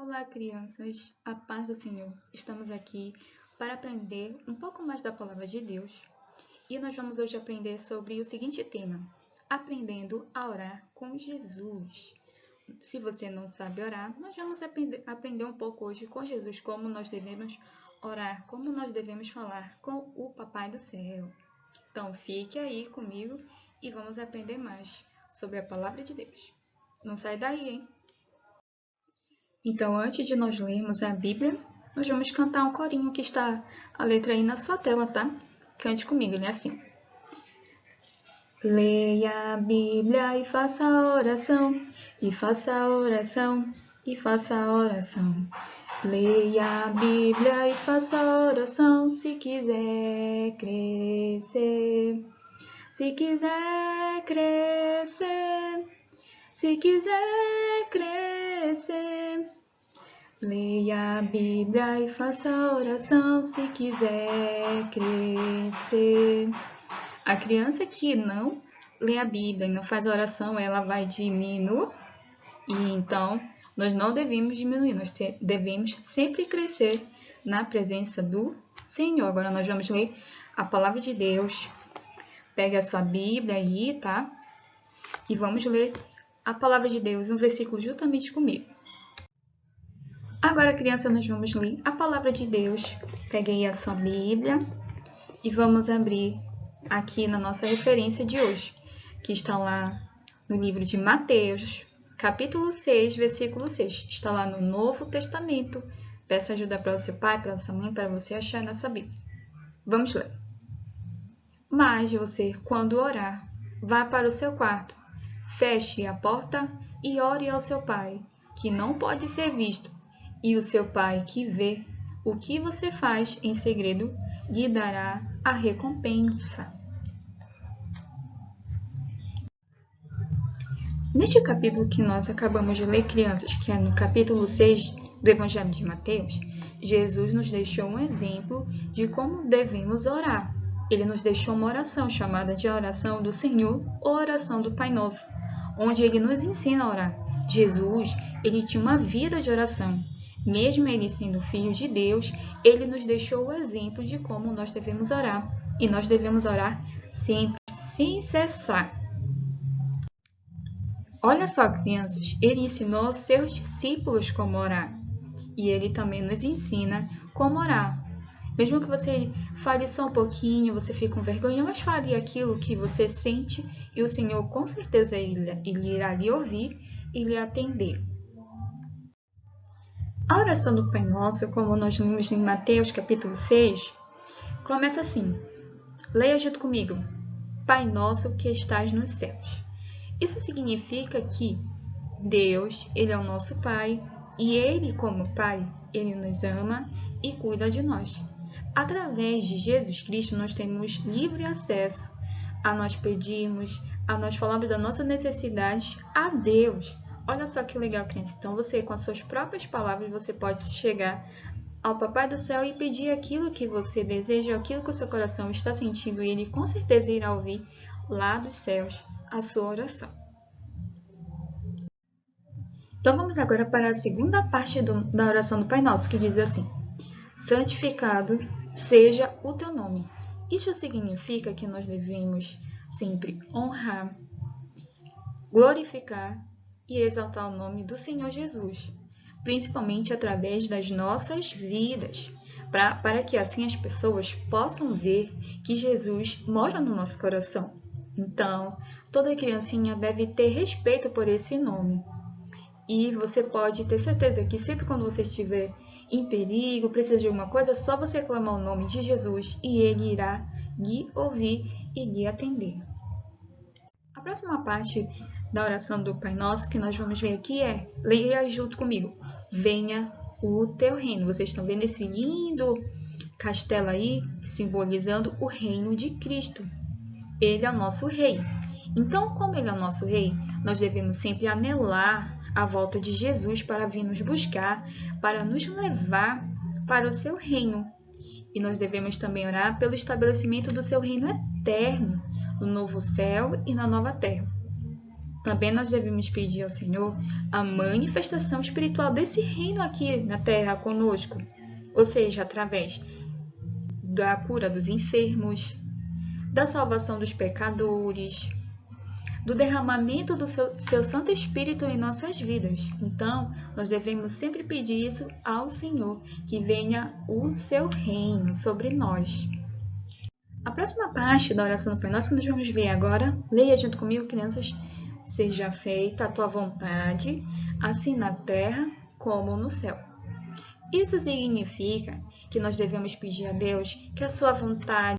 Olá, crianças, a paz do Senhor. Estamos aqui para aprender um pouco mais da palavra de Deus e nós vamos hoje aprender sobre o seguinte tema: aprendendo a orar com Jesus. Se você não sabe orar, nós vamos aprender um pouco hoje com Jesus como nós devemos orar, como nós devemos falar com o Papai do Céu. Então, fique aí comigo e vamos aprender mais sobre a palavra de Deus. Não sai daí, hein? Então, antes de nós lermos a Bíblia, nós vamos cantar um corinho que está a letra aí na sua tela, tá? Cante comigo, ele é assim. Leia a Bíblia e faça a oração, e faça a oração, e faça a oração. Leia a Bíblia e faça a oração, se quiser crescer. Se quiser crescer, se quiser crescer. Leia a Bíblia e faça a oração se quiser crescer. A criança que não lê a Bíblia e não faz a oração, ela vai diminuir. E então, nós não devemos diminuir, nós devemos sempre crescer na presença do Senhor. Agora nós vamos ler a palavra de Deus. Pegue a sua Bíblia aí, tá? E vamos ler a palavra de Deus, um versículo juntamente comigo. Agora, criança, nós vamos ler a palavra de Deus. Pegue aí a sua Bíblia e vamos abrir aqui na nossa referência de hoje, que está lá no livro de Mateus, capítulo 6, versículo 6. Está lá no Novo Testamento. Peça ajuda para o seu pai, para a sua mãe, para você achar na sua Bíblia. Vamos ler. Mas você, quando orar, vá para o seu quarto, feche a porta e ore ao seu pai, que não pode ser visto. E o seu pai que vê o que você faz em segredo lhe dará a recompensa. Neste capítulo que nós acabamos de ler, crianças, que é no capítulo 6 do Evangelho de Mateus, Jesus nos deixou um exemplo de como devemos orar. Ele nos deixou uma oração chamada de oração do Senhor ou oração do Pai Nosso, onde ele nos ensina a orar. Jesus, ele tinha uma vida de oração. Mesmo ele sendo filho de Deus, ele nos deixou o exemplo de como nós devemos orar. E nós devemos orar sempre, sem cessar. Olha só, crianças, ele ensinou aos seus discípulos como orar. E ele também nos ensina como orar. Mesmo que você fale só um pouquinho, você fique com vergonha, mas fale aquilo que você sente e o Senhor, com certeza, ele irá lhe ouvir e lhe atender. A oração do Pai Nosso, como nós lemos em Mateus capítulo 6, começa assim. Leia junto comigo. Pai Nosso que estás nos céus. Isso significa que Deus, ele é o nosso Pai, e ele, como Pai, ele nos ama e cuida de nós. Através de Jesus Cristo, nós temos livre acesso a nós pedirmos, a nós falarmos das nossas necessidades a Deus. Olha só que legal, criança. Então, você, com as suas próprias palavras, você pode chegar ao Papai do Céu e pedir aquilo que você deseja, aquilo que o seu coração está sentindo, e ele com certeza irá ouvir lá dos céus a sua oração. Então, vamos agora para a segunda parte da oração do Pai Nosso, que diz assim: santificado seja o teu nome. Isso significa que nós devemos sempre honrar, glorificar e exaltar o nome do Senhor Jesus, principalmente através das nossas vidas, para que assim as pessoas possam ver que Jesus mora no nosso coração. Então, toda criancinha deve ter respeito por esse nome. E você pode ter certeza que sempre quando você estiver em perigo, precisa de alguma coisa, é só você clamar o nome de Jesus e ele irá lhe ouvir e lhe atender. A próxima parte da oração do Pai Nosso que nós vamos ver aqui é, leia junto comigo, venha o teu reino. Vocês estão vendo esse lindo castelo aí, simbolizando o reino de Cristo. Ele é o nosso rei. Então, como ele é o nosso rei, nós devemos sempre anelar a volta de Jesus para vir nos buscar, para nos levar para o seu reino. E nós devemos também orar pelo estabelecimento do seu reino eterno, no novo céu e na nova terra. Também nós devemos pedir ao Senhor a manifestação espiritual desse reino aqui na terra conosco, ou seja, através da cura dos enfermos, da salvação dos pecadores, do derramamento do seu Santo Espírito em nossas vidas. Então, nós devemos sempre pedir isso ao Senhor, que venha o seu reino sobre nós. A próxima parte da oração do Pai Nosso que nós vamos ver agora, leia junto comigo, crianças. Seja feita a tua vontade, assim na terra como no céu. Isso significa que nós devemos pedir a Deus que a sua vontade,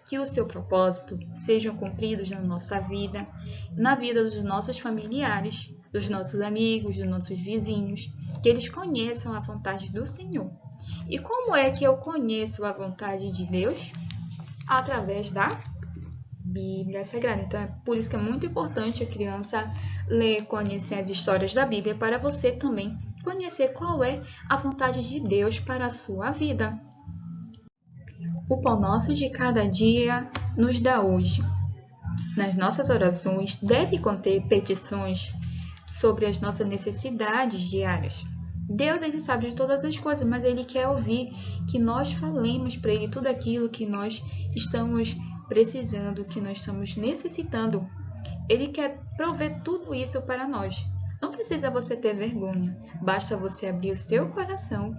que o seu propósito sejam cumpridos na nossa vida, na vida dos nossos familiares, dos nossos amigos, dos nossos vizinhos, que eles conheçam a vontade do Senhor. E como é que eu conheço a vontade de Deus? Através da Bíblia Sagrada. Então, é por isso que é muito importante a criança ler, conhecer as histórias da Bíblia, para você também conhecer qual é a vontade de Deus para a sua vida. O pão nosso de cada dia nos dá hoje. Nas nossas orações, deve conter petições sobre as nossas necessidades diárias. Deus, ele sabe de todas as coisas, mas ele quer ouvir que nós falemos para ele tudo aquilo que nós estamos precisando, que nós estamos necessitando. Ele quer prover tudo isso para nós. Não precisa você ter vergonha, basta você abrir o seu coração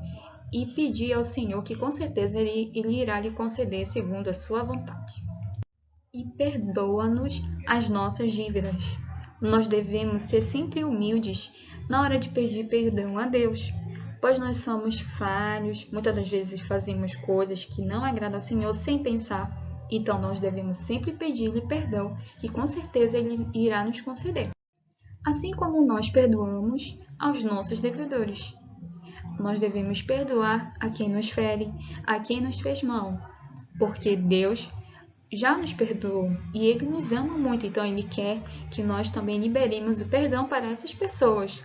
e pedir ao Senhor que com certeza ele irá lhe conceder segundo a sua vontade. E perdoa-nos as nossas dívidas. Nós devemos ser sempre humildes na hora de pedir perdão a Deus, pois nós somos falhos, muitas das vezes fazemos coisas que não agradam ao Senhor sem pensar. Então, nós devemos sempre pedir-lhe perdão, que com certeza ele irá nos conceder. Assim como nós perdoamos aos nossos devedores. Nós devemos perdoar a quem nos fere, a quem nos fez mal, porque Deus já nos perdoou e Ele nos ama muito, então Ele quer que nós também liberemos o perdão para essas pessoas.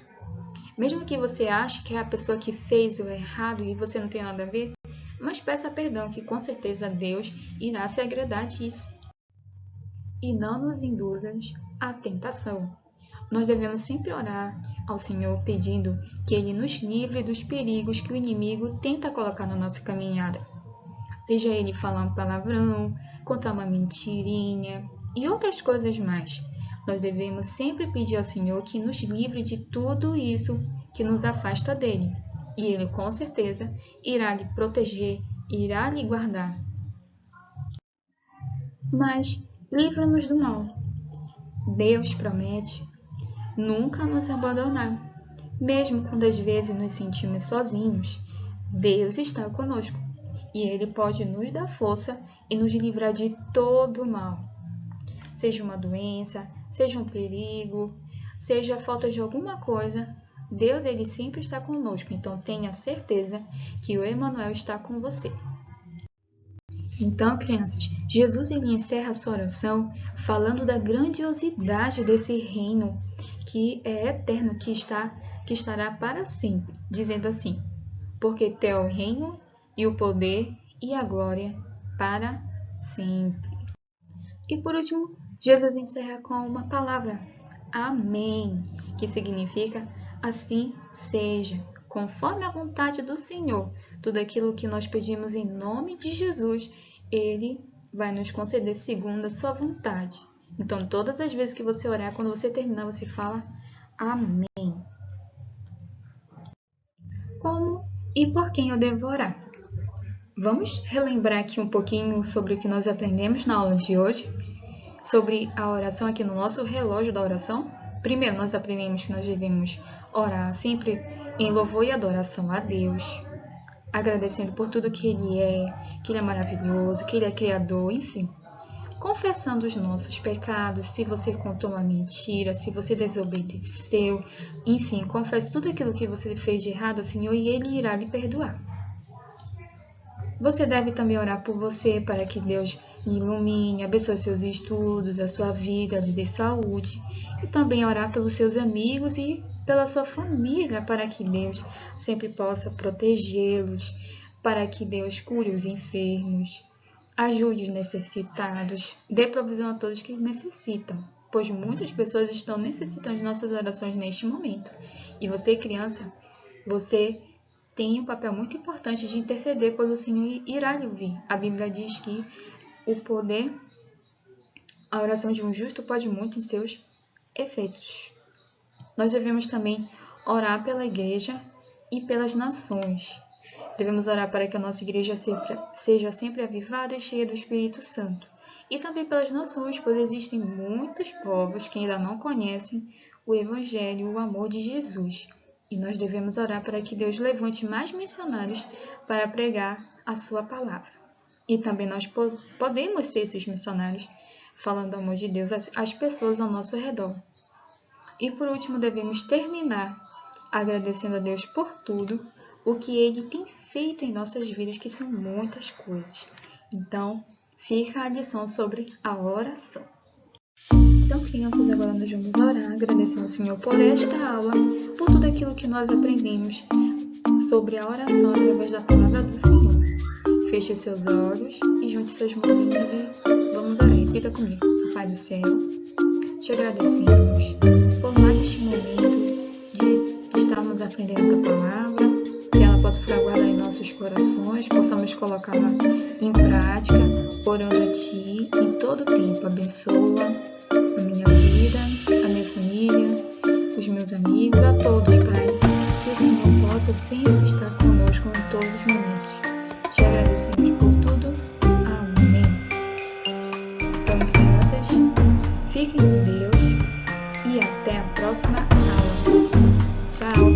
Mesmo que você ache que é a pessoa que fez o errado e você não tem nada a ver, mas peça perdão, que com certeza Deus irá se agradar disso. E não nos induzas à tentação. Nós devemos sempre orar ao Senhor pedindo que Ele nos livre dos perigos que o inimigo tenta colocar na nossa caminhada. Seja ele falar um palavrão, contar uma mentirinha e outras coisas mais. Nós devemos sempre pedir ao Senhor que nos livre de tudo isso que nos afasta dele. E Ele, com certeza, irá lhe proteger, irá lhe guardar. Mas livra-nos do mal. Deus promete nunca nos abandonar. Mesmo quando às vezes nos sentimos sozinhos, Deus está conosco. E Ele pode nos dar força e nos livrar de todo o mal. Seja uma doença, seja um perigo, seja a falta de alguma coisa, Deus, ele sempre está conosco, então tenha certeza que o Emmanuel está com você. Então, crianças, Jesus ele encerra a sua oração falando da grandiosidade desse reino que é eterno, que estará para sempre, dizendo assim: porque teu é o reino e o poder e a glória para sempre. E por último, Jesus encerra com uma palavra, Amém, que significa assim seja, conforme a vontade do Senhor. Tudo aquilo que nós pedimos em nome de Jesus, Ele vai nos conceder segundo a sua vontade. Então, todas as vezes que você orar, quando você terminar, você fala Amém. Como e por quem eu devo orar? Vamos relembrar aqui um pouquinho sobre o que nós aprendemos na aula de hoje, sobre a oração aqui no nosso relógio da oração. Primeiro, nós aprendemos que nós devemos orar sempre em louvor e adoração a Deus, agradecendo por tudo que Ele é maravilhoso, que Ele é Criador, enfim. Confessando os nossos pecados, se você contou uma mentira, se você desobedeceu, enfim, confesse tudo aquilo que você fez de errado ao Senhor e Ele irá lhe perdoar. Você deve também orar por você, para que Deus lhe ilumine, abençoe seus estudos, a sua vida, lhe dê saúde. E também orar pelos seus amigos e pela sua família, para que Deus sempre possa protegê-los, para que Deus cure os enfermos, ajude os necessitados, dê provisão a todos que necessitam. pois muitas pessoas estão necessitando de nossas orações neste momento. E você, criança, você tem um papel muito importante de interceder, pois o Senhor irá lhe ouvir. A Bíblia diz que a oração de um justo pode muito em seus efeitos. Nós devemos também orar pela igreja e pelas nações. Devemos orar para que a nossa igreja seja sempre avivada e cheia do Espírito Santo. E também pelas nações, pois existem muitos povos que ainda não conhecem o Evangelho e o amor de Jesus. E nós devemos orar para que Deus levante mais missionários para pregar a sua palavra. E também nós podemos ser esses missionários, falando do amor de Deus às pessoas ao nosso redor. E por último, devemos terminar agradecendo a Deus por tudo o que Ele tem feito em nossas vidas, que são muitas coisas. Então, fica a lição sobre a oração. Então, crianças, agora nós vamos orar, agradecendo ao Senhor por esta aula, por tudo aquilo que nós aprendemos sobre a oração através da palavra do Senhor. Feche os seus olhos e junte suas mãozinhas e vamos orar. Repita comigo. Pai do céu, te agradecemos por mais este momento de estarmos aprendendo a tua palavra, que ela possa fraguardar em nossos corações, possamos colocá-la em prática, orando a Ti em todo o tempo. Abençoa a minha vida, a minha família, os meus amigos, a todos, Pai. Que o Senhor possa sempre estar conosco em todos os momentos. Te agradecemos por tudo. Amém. Então, crianças, fiquem com Deus e até a próxima aula. Tchau!